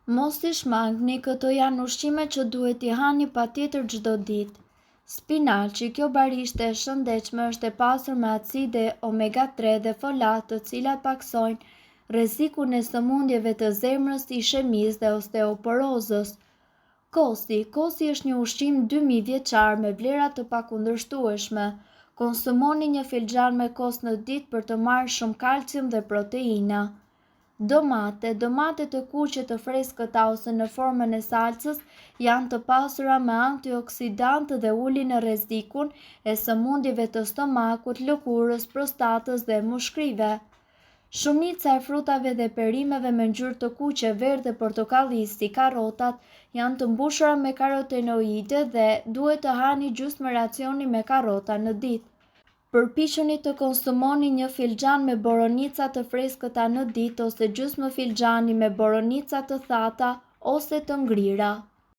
Mos i shmangni, këto janë ushqime që duhet t'i hani patjetër çdo ditë. Spinaqi, kjo barishte e shëndetshme, është e pasur me acide omega-3 dhe folat, të cilat paksojnë rrezikun e sëmundjeve të zemrës, ishemisë dhe osteoporozës. Kosi është një ushqim 2000 vjeçar me vlera të pakundërshtueshme. Konsumoni një filxhan me kos në ditë për të marrë shumë kalcium dhe proteina. Domatet e kuqe të freskëta ose në formën e salcës janë të pasura me antioksidantë dhe ulin rrezikun e sëmundjeve të stomakut, lëkurës, prostatës dhe mushkrive. Shumica e frutave dhe perimeve me ngjyrë të kuqe, verdhë dhe portokallisë, si karrotat, janë të mbushura me karotenoide dhe duhet të hani gjysmë racioni me karrota në ditë. Përpiquni të konsumoni një filxhan me boronica të freskëta në ditë ose gjysmë filxhani me boronica të thata ose të ngrira.